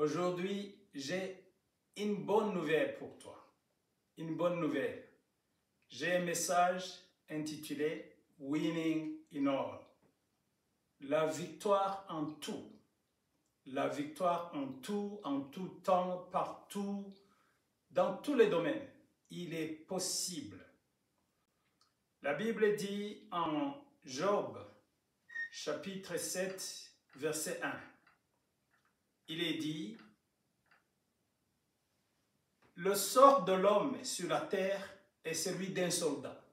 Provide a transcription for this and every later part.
Aujourd'hui, j'ai une bonne nouvelle pour toi. Une bonne nouvelle. J'ai un message intitulé « Winning in all ». La victoire en tout. La victoire en tout temps, partout, dans tous les domaines. Il est possible. La Bible dit en Job, chapitre 7, verset 1. Il est dit, « Le sort de l'homme sur la terre est celui d'un soldat,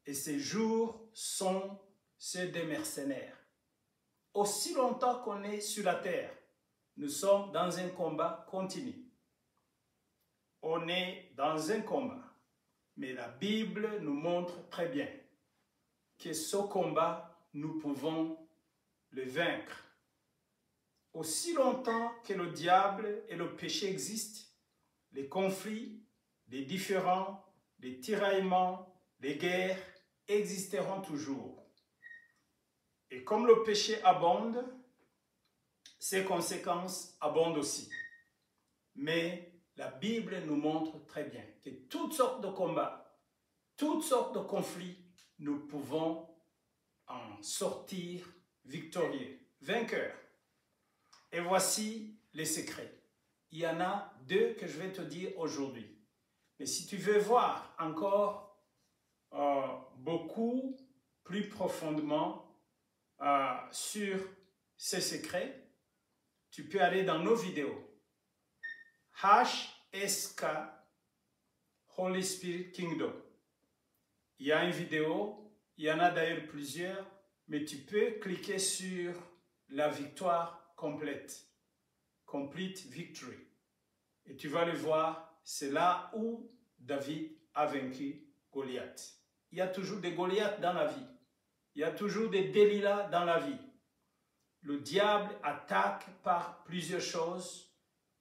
et ses jours sont ceux des mercenaires. Aussi longtemps qu'on est sur la terre, nous sommes dans un combat continu. On est dans un combat, mais la Bible nous montre très bien que ce combat, nous pouvons le vaincre. Aussi longtemps que le diable et le péché existent, les conflits, les différends, les tiraillements, les guerres existeront toujours. Et comme le péché abonde, ses conséquences abondent aussi. Mais la Bible nous montre très bien que toutes sortes de combats, toutes sortes de conflits, nous pouvons en sortir victorieux, vainqueurs. Et voici les secrets. Il y en a deux que je vais te dire aujourd'hui. Mais si tu veux voir encore beaucoup plus profondément sur ces secrets, tu peux aller dans nos vidéos. HSK Holy Spirit Kingdom. Il y a une vidéo, il y en a d'ailleurs plusieurs, mais tu peux cliquer sur la victoire complète. Complete Victory. Et tu vas le voir, c'est là où David a vaincu Goliath. Il y a toujours des Goliaths dans la vie. Il y a toujours des Delilah dans la vie. Le diable attaque par plusieurs choses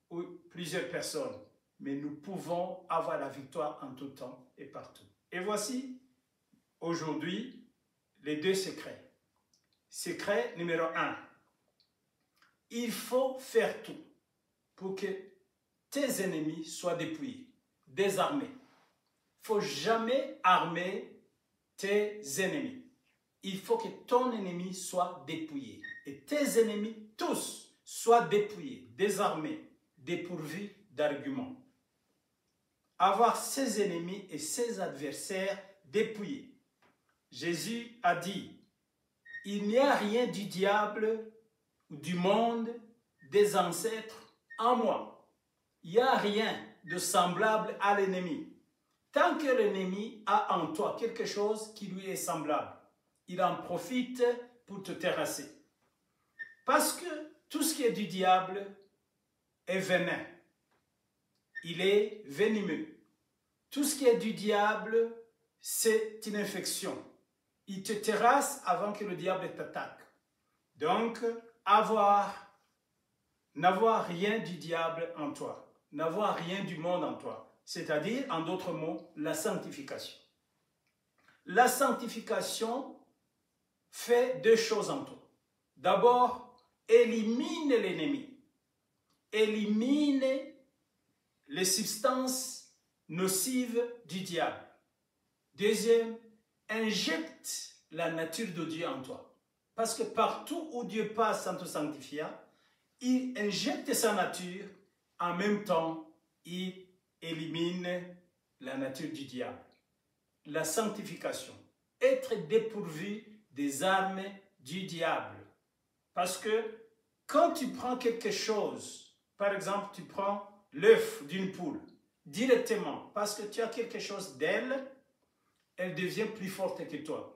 ou plusieurs personnes. Mais nous pouvons avoir la victoire en tout temps et partout. Et voici, aujourd'hui, les deux secrets. Secret numéro 1. Il faut faire tout pour que tes ennemis soient dépouillés, désarmés. Il ne faut jamais armer tes ennemis. Il faut que ton ennemi soit dépouillé. Et tes ennemis, tous, soient dépouillés, désarmés, dépourvus d'arguments. Avoir ses ennemis et ses adversaires dépouillés. Jésus a dit, il n'y a rien du diable ou du monde, des ancêtres en moi. Il n'y a rien de semblable à l'ennemi. Tant que l'ennemi a en toi quelque chose qui lui est semblable, il en profite pour te terrasser. Parce que tout ce qui est du diable est venin. Il est venimeux. Tout ce qui est du diable, c'est une infection. Il te terrasse avant que le diable t'attaque. Donc, n'avoir rien du diable en toi, n'avoir rien du monde en toi, c'est-à-dire, en d'autres mots, la sanctification. La sanctification fait deux choses en toi. D'abord, élimine l'ennemi, élimine les substances nocives du diable. Deuxième, injecte la nature de Dieu en toi. Parce que partout où Dieu passe en te sanctifiant, il injecte sa nature, en même temps, il élimine la nature du diable. La sanctification, être dépourvu des armes du diable. Parce que quand tu prends quelque chose, par exemple, tu prends l'œuf d'une poule, directement, parce que tu as quelque chose d'elle, elle devient plus forte que toi.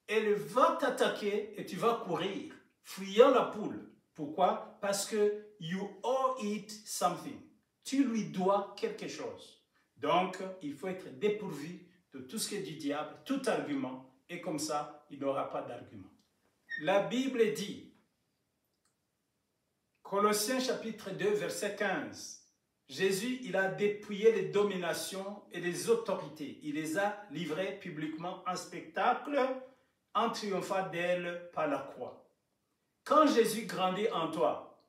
Elle va t'attaquer et tu vas courir, fuyant la poule. Pourquoi? Parce que you owe it something. Tu lui dois quelque chose. Donc, il faut être dépourvu de tout ce qui est du diable, tout argument, et comme ça, il n'aura pas d'argument. La Bible dit, Colossiens chapitre 2, verset 15, Jésus, il a dépouillé les dominations et les autorités. Il les a livrées publiquement en spectacle, en triomphant d'elles par la croix. Quand Jésus grandit en toi,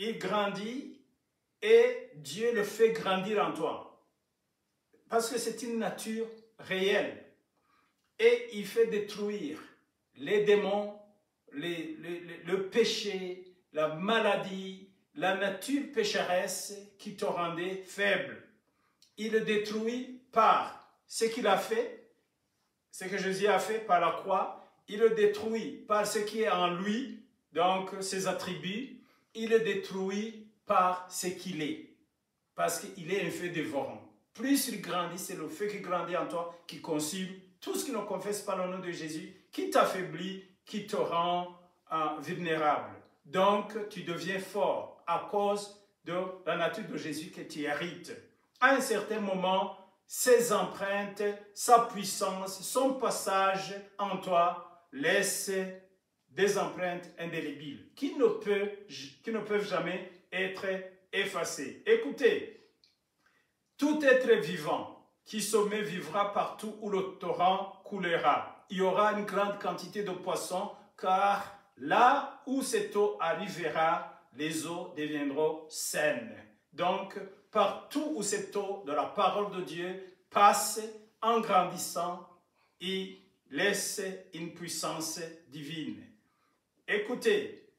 il grandit et Dieu le fait grandir en toi. Parce que c'est une nature réelle. Et il fait détruire les démons, le péché, la maladie, la nature pécheresse qui te rendait faible. Il le détruit par ce qu'il a fait, ce que Jésus a fait par la croix. Il le détruit par ce qui est en lui, donc ses attributs. Il le détruit par ce qu'il est, parce qu'il est un feu dévorant. Plus il grandit, c'est le feu qui grandit en toi, qui consume tout ce qui ne confesse pas le nom de Jésus, qui t'affaiblit, qui te rend vulnérable. Donc, tu deviens fort à cause de la nature de Jésus que tu hérites. À un certain moment, ses empreintes, sa puissance, son passage en toi laisse des empreintes indélébiles qui ne peuvent jamais être effacées. Écoutez, tout être vivant qui sommet vivra partout où le torrent coulera. Il y aura une grande quantité de poissons, car là où cette eau arrivera, les eaux deviendront saines. Donc, partout où cette eau de la parole de Dieu passe en grandissant, il laisse une puissance divine. Écoutez,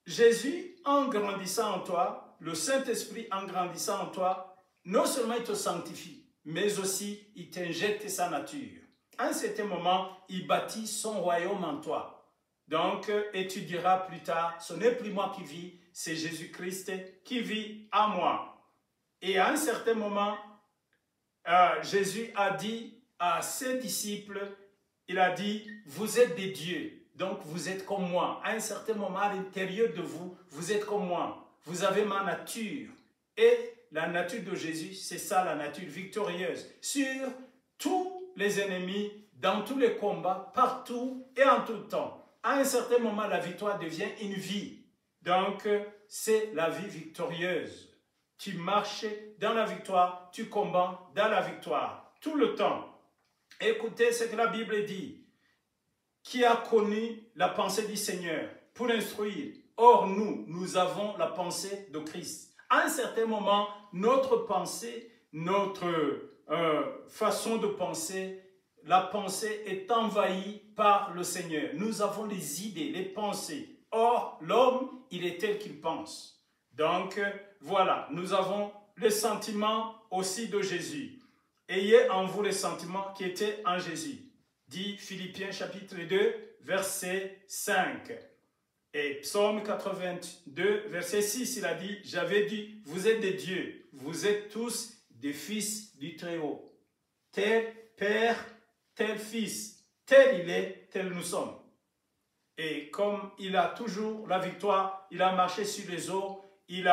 Jésus, en grandissant en toi, le Saint-Esprit en grandissant en toi, non seulement il te sanctifie, mais aussi il t'injecte sa nature. À un certain moment, il bâtit son royaume en toi. Donc, et tu diras plus tard, ce n'est plus moi qui vis, c'est Jésus-Christ qui vit en moi. Et à un certain moment, Jésus a dit à ses disciples, il a dit, vous êtes des dieux, donc vous êtes comme moi. À un certain moment, à l'intérieur de vous, vous êtes comme moi. Vous avez ma nature. Et la nature de Jésus, c'est ça la nature victorieuse. Sur tous les ennemis, dans tous les combats, partout et en tout temps. À un certain moment, la victoire devient une vie. Donc, c'est la vie victorieuse. Tu marches dans la victoire, tu combats dans la victoire, tout le temps. Écoutez ce que la Bible dit. Qui a connu la pensée du Seigneur pour l'instruire? Or, nous avons la pensée de Christ. À un certain moment, notre pensée, notre façon de penser, la pensée est envahie par le Seigneur. Nous avons les idées, les pensées. Or, l'homme, il est tel qu'il pense. Donc, voilà, nous avons les sentiments aussi de Jésus. Ayez en vous les sentiments qui étaient en Jésus. Dit Philippiens chapitre 2, verset 5. Et Psaume 82, verset 6, il a dit, j'avais dit, vous êtes des dieux, vous êtes tous des fils du Très-Haut. Tel Père, tel Fils, tel il est, tel nous sommes. Et comme il a toujours la victoire, il a marché sur les eaux, he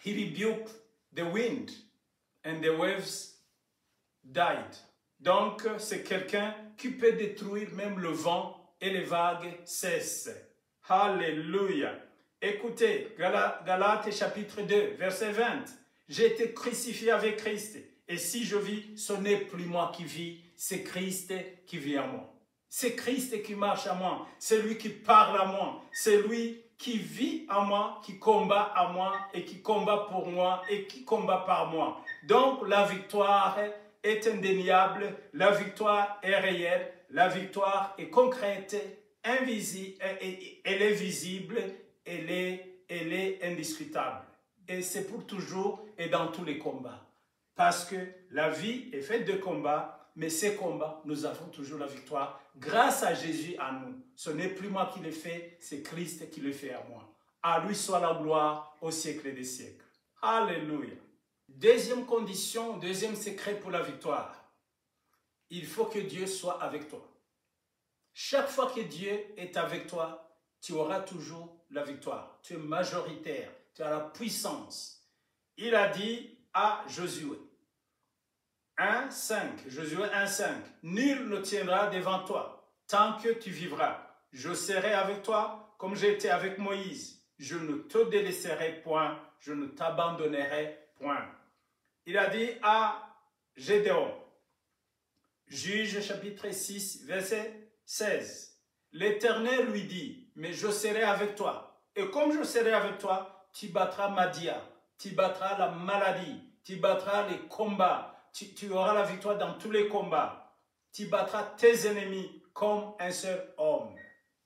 rebuked the wind and the waves died. Donc, c'est quelqu'un qui peut détruire même le vent et les vagues cessent. Alléluia. Écoutez, Galates chapitre 2, verset 20. J'ai été crucifié avec Christ. Et si je vis, ce n'est plus moi qui vis, c'est Christ qui vit en moi. C'est Christ qui marche en moi. C'est lui qui parle à moi. C'est lui qui vit en moi, qui combat à moi et qui combat pour moi et qui combat par moi. Donc, la victoire est indéniable, la victoire est réelle, la victoire est concrète, invisible, elle est visible, elle est indiscutable. Et c'est pour toujours et dans tous les combats. Parce que la vie est faite de combats, mais ces combats, nous avons toujours la victoire grâce à Jésus à nous. Ce n'est plus moi qui le fais, c'est Christ qui le fait à moi. À lui soit la gloire au siècle des siècles. Alléluia. Deuxième condition, deuxième secret pour la victoire. Il faut que Dieu soit avec toi. Chaque fois que Dieu est avec toi, tu auras toujours la victoire. Tu es majoritaire, tu as la puissance. Il a dit à Josué, 1,5, Josué 1,5, nul ne tiendra devant toi tant que tu vivras. Je serai avec toi comme j'ai été avec Moïse. Je ne te délaisserai point, je ne t'abandonnerai point. Il a dit à Gédéon, Juge chapitre 6, verset 16, l'Éternel lui dit, mais je serai avec toi, Et comme je serai avec toi, tu battras Madia, tu battras la maladie, tu battras les combats, tu auras la victoire dans tous les combats. Tu battras tes ennemis comme un seul homme.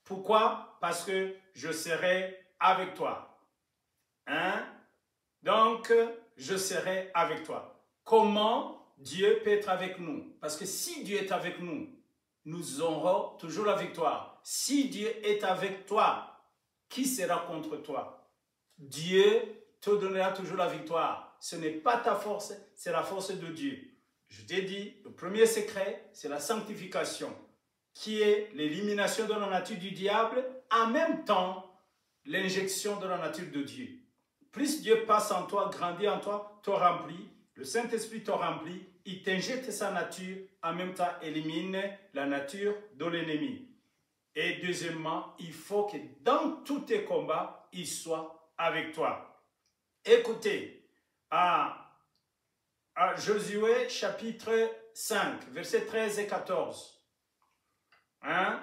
Pourquoi? Parce que je serai avec toi. Hein? Donc, je serai avec toi. Comment Dieu peut être avec nous? Parce que si Dieu est avec nous, nous aurons toujours la victoire. Si Dieu est avec toi, qui sera contre toi? Dieu te donnera toujours la victoire. Ce n'est pas ta force, c'est la force de Dieu. Je t'ai dit, le premier secret, c'est la sanctification, qui est l'élimination de la nature du diable, en même temps, l'injection de la nature de Dieu. Plus Dieu passe en toi, grandit en toi, te remplit, le Saint-Esprit te remplit, il t'injecte sa nature, en même temps élimine la nature de l'ennemi. Et deuxièmement, il faut que dans tous tes combats, il soit avec toi. Écoutez, à Josué chapitre 5, versets 13 et 14. Hein?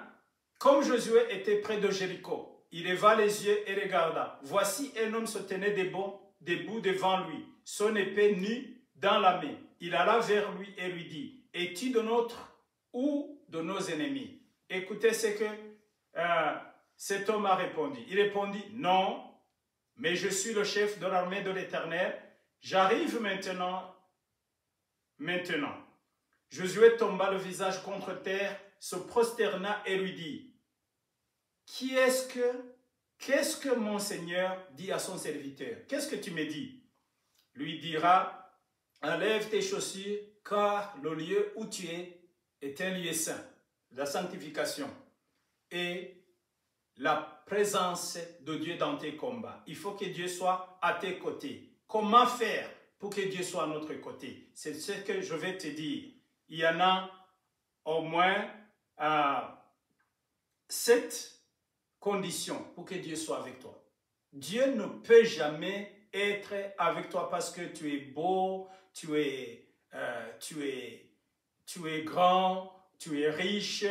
Comme Josué était près de Jéricho, il leva les yeux et regarda. Voici un homme se tenait debout devant lui, son épée nue dans la main. Il alla vers lui et lui dit, es-tu de notre ou de nos ennemis? Écoutez ce que cet homme a répondu. Il répondit, non, mais je suis le chef de l'armée de l'Éternel. J'arrive maintenant. Josué tomba le visage contre terre, se prosterna et lui dit, qu'est-ce que mon Seigneur dit à son serviteur? Qu'est-ce que tu me dis? Lui dira, enlève tes chaussures, car le lieu où tu es un lieu saint, la sanctification et la présence de Dieu dans tes combats. Il faut que Dieu soit à tes côtés. Comment faire pour que Dieu soit à notre côté? C'est ce que je vais te dire. Il y en a au moins 7 conditions pour que Dieu soit avec toi. Dieu ne peut jamais être avec toi parce que tu es beau, tu es grand, tu es riche,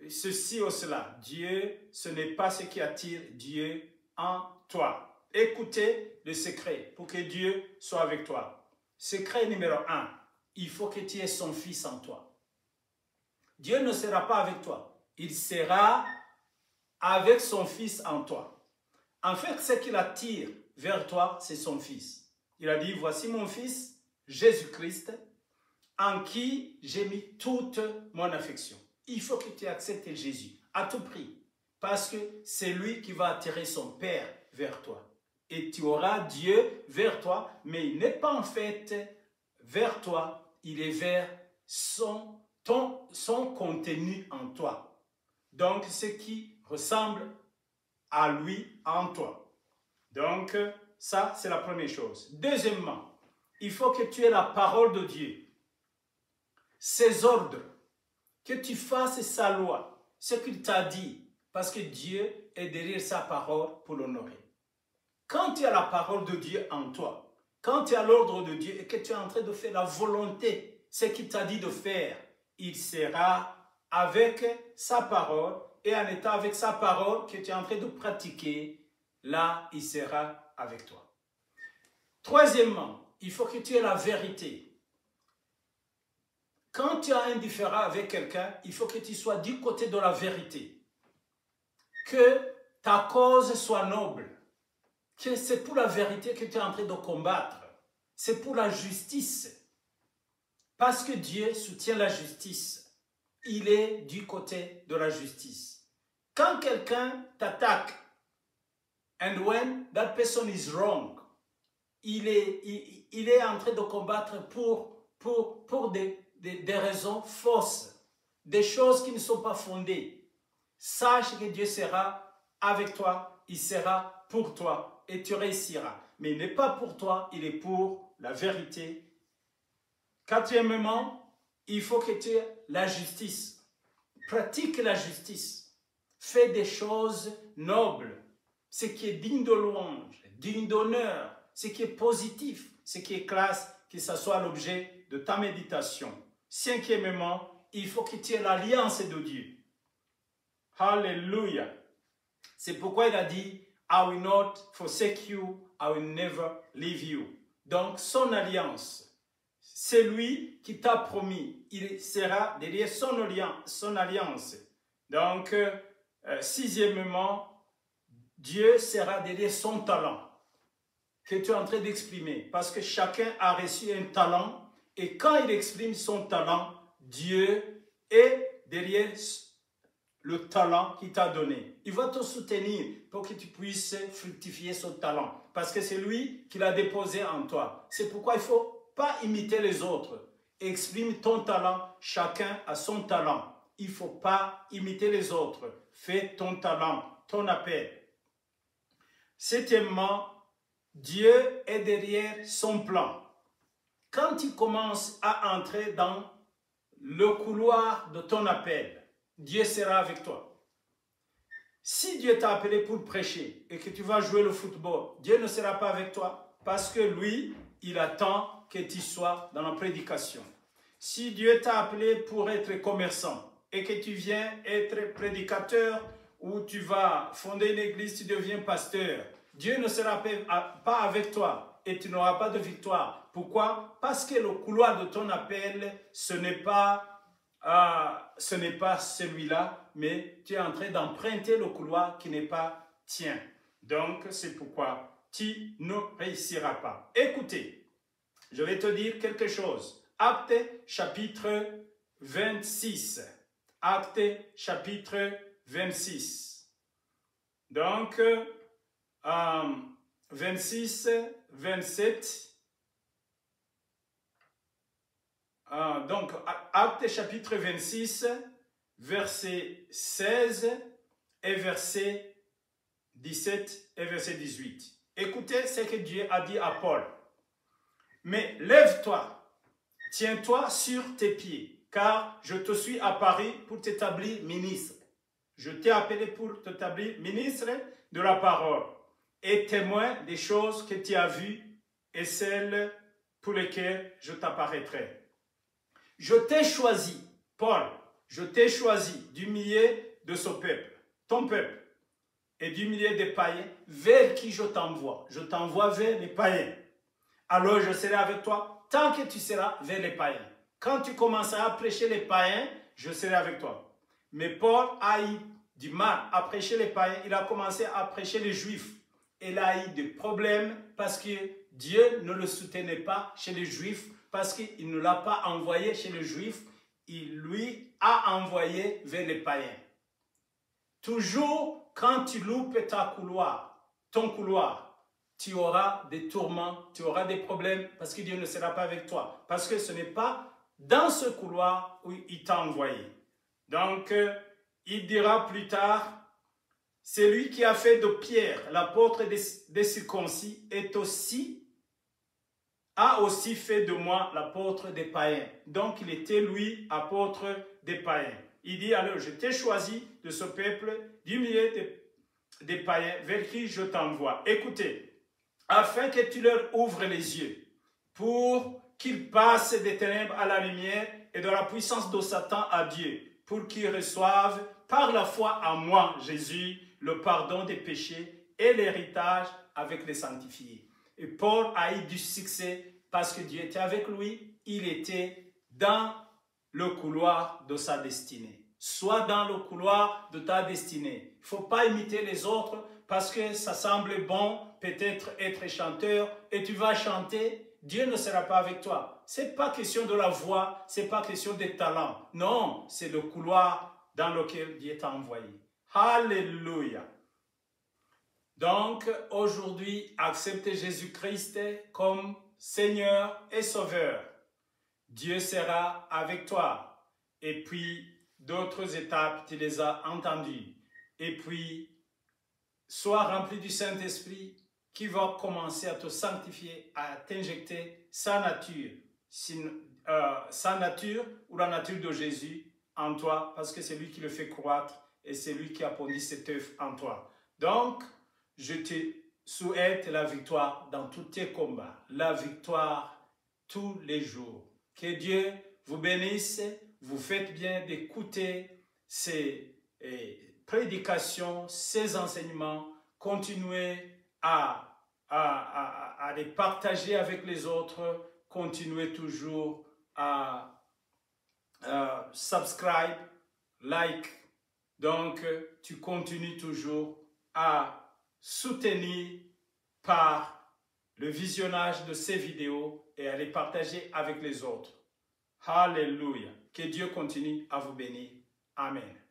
ceci ou cela. Dieu, ce n'est pas ce qui attire Dieu en toi. Écoutez le secret pour que Dieu soit avec toi. Secret numéro 1, il faut que tu aies son Fils en toi. Dieu ne sera pas avec toi. Il sera avec son Fils en toi. En fait, ce qu'il attire vers toi, c'est son Fils. Il a dit, voici mon Fils, Jésus-Christ, en qui j'ai mis toute mon affection. Il faut que tu acceptes Jésus à tout prix, parce que c'est lui qui va attirer son Père vers toi. Et tu auras Dieu vers toi, mais il n'est pas en fait vers toi, il est vers son contenu en toi. Donc, ce qui ressemble à lui en toi. Donc, ça, c'est la première chose. Deuxièmement, il faut que tu aies la parole de Dieu, ses ordres, que tu fasses sa loi, ce qu'il t'a dit, parce que Dieu est derrière sa parole pour l'honorer. Quand tu as la parole de Dieu en toi, quand tu as l'ordre de Dieu et que tu es en train de faire la volonté, ce qu'il t'a dit de faire, il sera avec sa parole et en étant avec sa parole que tu es en train de pratiquer, là, il sera avec toi. Troisièmement, il faut que tu aies la vérité. Quand tu as un différend avec quelqu'un, il faut que tu sois du côté de la vérité. Que ta cause soit noble. Que c'est pour la vérité que tu es en train de combattre. C'est pour la justice. Parce que Dieu soutient la justice. Il est du côté de la justice. Quand quelqu'un t'attaque, and when that person is wrong, il est en train de combattre pour des raisons fausses, des choses qui ne sont pas fondées. Sache que Dieu sera avec toi, il sera pour toi et tu réussiras. Mais il n'est pas pour toi, il est pour la vérité. Quatrièmement, il faut que tu aies la justice. Pratique la justice. Fais des choses nobles, ce qui est digne de louange, digne d'honneur, ce qui est positif, ce qui est classe, que ce soit l'objet de ta méditation. Cinquièmement, il faut que tu aies l'alliance de Dieu. Alléluia. C'est pourquoi il a dit, I will not forsake you, I will never leave you. Donc, son alliance, c'est lui qui t'a promis, il sera derrière son alliance. Donc, sixièmement, Dieu sera derrière son talent que tu es en train d'exprimer. Parce que chacun a reçu un talent et quand il exprime son talent, Dieu est derrière le talent qu'il t'a donné. Il va te soutenir pour que tu puisses fructifier son talent. Parce que c'est lui qui l'a déposé en toi. C'est pourquoi il ne faut pas imiter les autres. Exprime ton talent. Chacun a son talent. Il ne faut pas imiter les autres. Fais ton talent, ton appel. Septièmement, Dieu est derrière son plan. Quand tu commences à entrer dans le couloir de ton appel, Dieu sera avec toi. Si Dieu t'a appelé pour prêcher et que tu vas jouer le football, Dieu ne sera pas avec toi parce que lui, il attend que tu sois dans la prédication. Si Dieu t'a appelé pour être commerçant et que tu viens être prédicateur ou tu vas fonder une église, tu deviens pasteur, Dieu ne sera pas avec toi et tu n'auras pas de victoire. Pourquoi? Parce que le couloir de ton appel, ce n'est pas celui-là, mais tu es en train d'emprunter le couloir qui n'est pas tien. Donc, c'est pourquoi tu ne réussiras pas. Écoutez, je vais te dire quelque chose. Acte chapitre 26. Acte chapitre 26. Donc, 26, 27. Donc, Acte chapitre 26, verset 16 et verset 17 et verset 18. Écoutez ce que Dieu a dit à Paul. Mais lève-toi, tiens-toi sur tes pieds, car je te suis à Paris pour t'établir ministre. Je t'ai appelé pour t'établir ministre de la parole et témoin des choses que tu as vues et celles pour lesquelles je t'apparaîtrai. Je t'ai choisi, Paul, je t'ai choisi du milieu de ce peuple, ton peuple, et du milieu des païens, vers qui je t'envoie. Je t'envoie vers les païens. Alors je serai avec toi tant que tu seras vers les païens. Quand tu commenceras à prêcher les païens, je serai avec toi. Mais Paul a eu du mal à prêcher les païens. Il a commencé à prêcher les juifs. Il a eu des problèmes parce que Dieu ne le soutenait pas chez les juifs, parce qu'il ne l'a pas envoyé chez les juifs, il lui a envoyé vers les païens. Toujours quand tu loupes ton couloir, tu auras des tourments, tu auras des problèmes parce que Dieu ne sera pas avec toi. Parce que ce n'est pas dans ce couloir où il t'a envoyé. Donc, il dira plus tard, c'est lui qui a fait de Pierre, l'apôtre des circoncis, a aussi fait de moi l'apôtre des païens. Donc, il était, lui, apôtre des païens. Il dit, alors, je t'ai choisi de ce peuple, du milieu des païens, vers qui je t'envoie. Écoutez, afin que tu leur ouvres les yeux, pour qu'ils passent des ténèbres à la lumière et de la puissance de Satan à Dieu, pour qu'ils reçoivent par la foi en moi, Jésus, le pardon des péchés et l'héritage avec les sanctifiés. Et Paul a eu du succès parce que Dieu était avec lui. Il était dans le couloir de sa destinée. Sois dans le couloir de ta destinée. Il ne faut pas imiter les autres parce que ça semble bon, peut-être être chanteur, et tu vas chanter, Dieu ne sera pas avec toi. Ce n'est pas question de la voix, ce n'est pas question des talents. Non, c'est le couloir dans lequel Dieu t'a envoyé. Alléluia. Donc, aujourd'hui, acceptez Jésus-Christ comme Seigneur et Sauveur. Dieu sera avec toi. Et puis, d'autres étapes, tu les as entendues. Et puis, sois rempli du Saint-Esprit qui va commencer à te sanctifier, à t'injecter sa nature ou la nature de Jésus en toi, parce que c'est lui qui le fait croître et c'est lui qui a pondu cette œuvre en toi. Donc, je te souhaite la victoire dans tous tes combats, la victoire tous les jours. Que Dieu vous bénisse, vous faites bien d'écouter ces prédications, ces enseignements continuez à les partager avec les autres, continuez toujours à subscribe, like. Donc, tu continues toujours à soutenir par le visionnage de ces vidéos et à les partager avec les autres. Alléluia. Que Dieu continue à vous bénir. Amen.